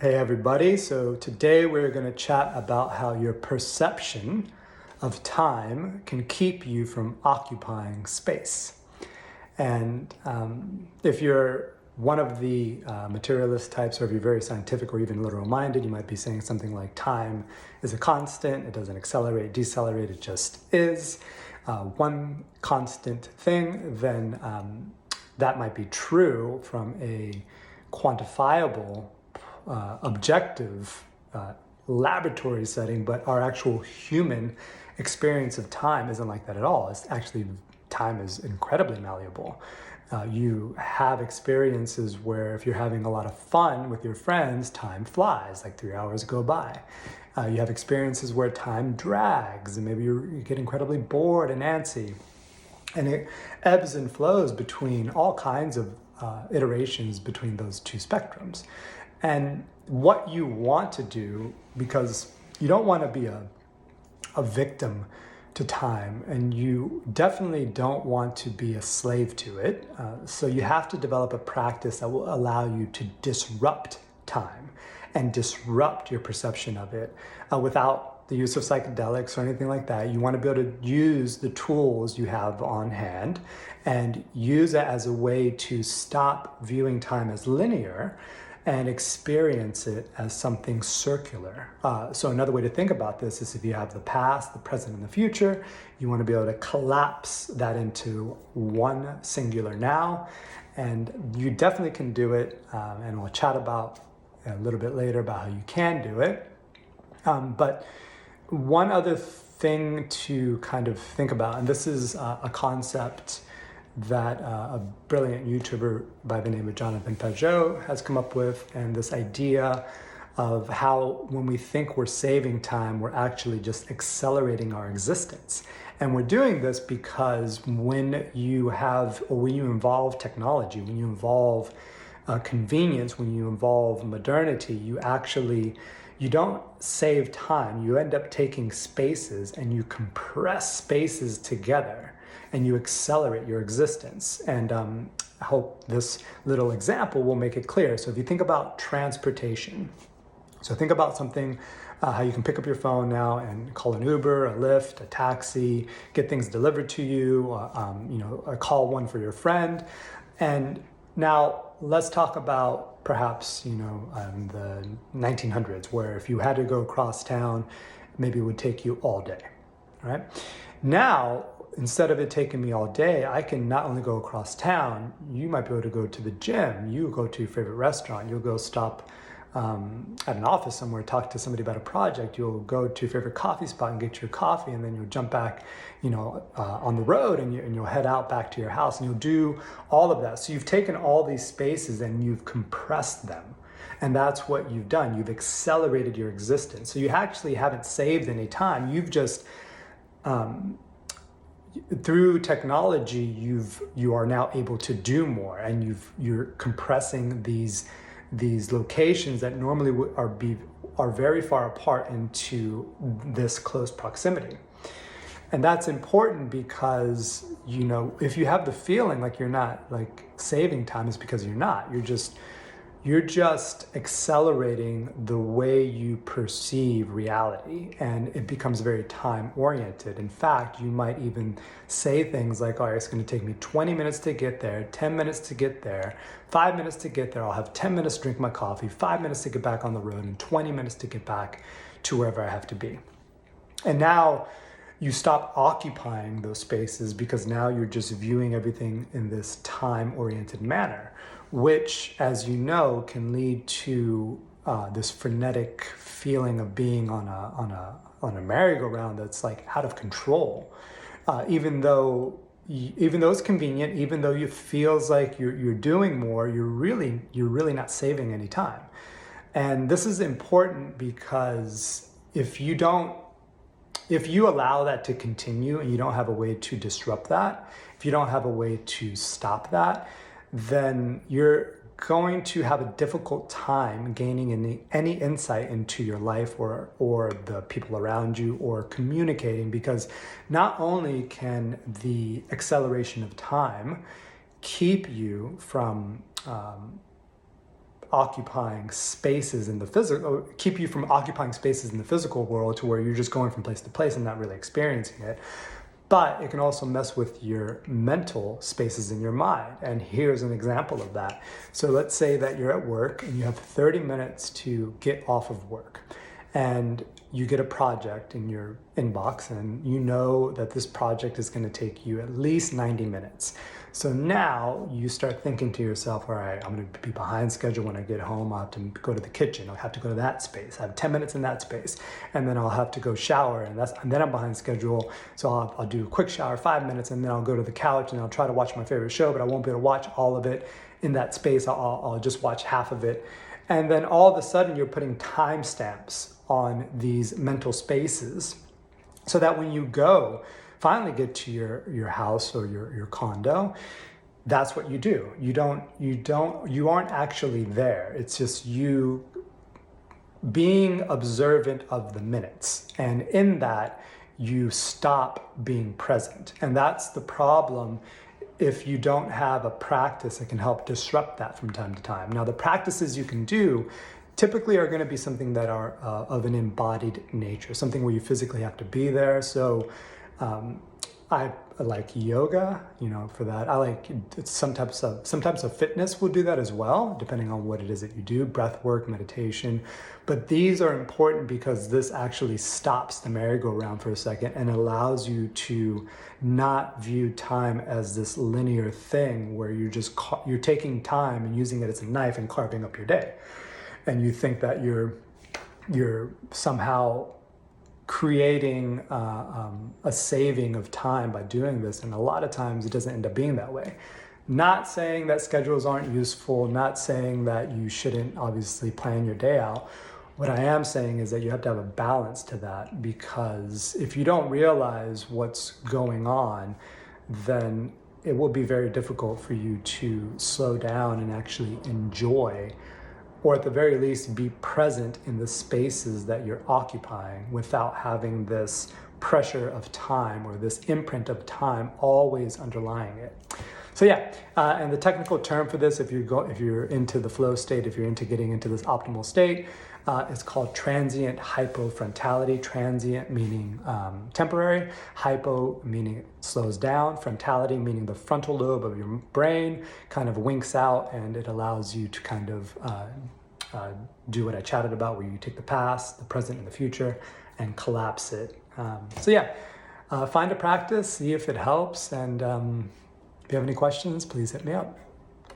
Hey everybody, so today we're going to chat about how your perception of time can keep you from occupying space. And if you're one of the materialist types, or if you're very scientific or even literal minded, you might be saying something like time is a constant, it doesn't accelerate, decelerate, it just is one constant thing, then that might be true from a quantifiable objective laboratory setting, but our actual human experience of time isn't like that at all. It's actually, time is incredibly malleable. You have experiences where if you're having a lot of fun with your friends, time flies, like 3 hours go by. You have experiences where time drags and maybe you get incredibly bored and antsy. And it ebbs and flows between all kinds of iterations between those two spectrums. And what you want to do, because you don't want to be a victim to time, and you definitely don't want to be a slave to it. So you have to develop a practice that will allow you to disrupt time and disrupt your perception of it without the use of psychedelics or anything like that. You want to be able to use the tools you have on hand and use it as a way to stop viewing time as linear and experience it as something circular. So another way to think about this is if you have the past, the present, and the future, you want to be able to collapse that into one singular now. And you definitely can do it, and we'll chat about a little bit later about how you can do it. But one other thing to kind of think about, and this is a concept that a brilliant YouTuber by the name of Jonathan Pajot has come up with, and this idea of how when we think we're saving time, we're actually just accelerating our existence. And we're doing this because when you involve technology, when you involve convenience, when you involve modernity, you don't save time. You end up taking spaces and you compress spaces together and you accelerate your existence. And I hope this little example will make it clear. So if you think about transportation, so think about something, how you can pick up your phone now and call an Uber, a Lyft, a taxi, get things delivered to you, call one for your friend. And now let's talk about perhaps, the 1900s, where if you had to go across town, maybe it would take you all day, right? Now, instead of it taking me all day, I can not only go across town, you might be able to go to the gym, you go to your favorite restaurant, you'll go stop at an office somewhere, talk to somebody about a project, you'll go to your favorite coffee spot and get your coffee, and then you'll jump back, on the road and you'll head out back to your house and you'll do all of that. So you've taken all these spaces and you've compressed them. And that's what you've done. You've accelerated your existence. So you actually haven't saved any time. You've just, through technology, you are now able to do more, and you're compressing these locations that normally are very far apart into this close proximity. And that's important because, if you have the feeling like you're not like saving time, it's because you're not. You're just accelerating the way you perceive reality, and it becomes very time oriented. In fact, you might even say things like, all right, it's going to take me 20 minutes to get there, 10 minutes to get there, 5 minutes to get there. I'll have 10 minutes to drink my coffee, 5 minutes to get back on the road, and 20 minutes to get back to wherever I have to be. And now you stop occupying those spaces because now you're just viewing everything in this time-oriented manner, which, as you know, can lead to this frenetic feeling of being on a merry-go-round that's like out of control. Even though it's convenient, even though it feels like you're doing more, you're really not saving any time. And this is important because if you allow that to continue and you don't have a way to disrupt that, if you don't have a way to stop that, then you're going to have a difficult time gaining any insight into your life or the people around you, or communicating, because not only can the acceleration of time keep you from occupying spaces in the physical, keep you from occupying spaces in the physical world to where you're just going from place to place and not really experiencing it. But it can also mess with your mental spaces in your mind. And here's an example of that. So let's say that you're at work and you have 30 minutes to get off of work. And you get a project in your inbox and you know that this project is going to take you at least 90 minutes. So now you start thinking to yourself, all right, I'm going to be behind schedule when I get home. I'll have to go to the kitchen. I'll have to go to that space. I have 10 minutes in that space. And then I'll have to go shower. And then I'm behind schedule. So I'll do a quick shower, 5 minutes, and then I'll go to the couch and I'll try to watch my favorite show, but I won't be able to watch all of it in that space. I'll just watch half of it. And then all of a sudden you're putting timestamps on these mental spaces so that when you finally get to your house or your condo, that's what you do. You aren't actually there. It's just you being observant of the minutes. And in that, you stop being present. And that's the problem if you don't have a practice that can help disrupt that from time to time. Now, the practices you can do typically are going to be something that are of an embodied nature, something where you physically have to be there. So I like yoga, for that. I like sometimes of fitness will do that as well, depending on what it is that you do, breath work, meditation. But these are important because this actually stops the merry-go-round for a second and allows you to not view time as this linear thing where you're taking time and using it as a knife and carving up your day. And you think that you're somehow creating a saving of time by doing this, and a lot of times it doesn't end up being that way. Not saying that schedules aren't useful, not saying that you shouldn't obviously plan your day out. What I am saying is that you have to have a balance to that, because if you don't realize what's going on, then it will be very difficult for you to slow down and actually enjoy, or at the very least be present in the spaces that you're occupying without having this pressure of time or this imprint of time always underlying it. So yeah, and the technical term for this, if you're into the flow state, if you're into getting into this optimal state, it's called transient hypo-frontality. Transient meaning temporary, hypo meaning it slows down, frontality meaning the frontal lobe of your brain kind of winks out, and it allows you to kind of do what I chatted about, where you take the past, the present, and the future and collapse it. So yeah, find a practice, see if it helps, and if you have any questions, please hit me up.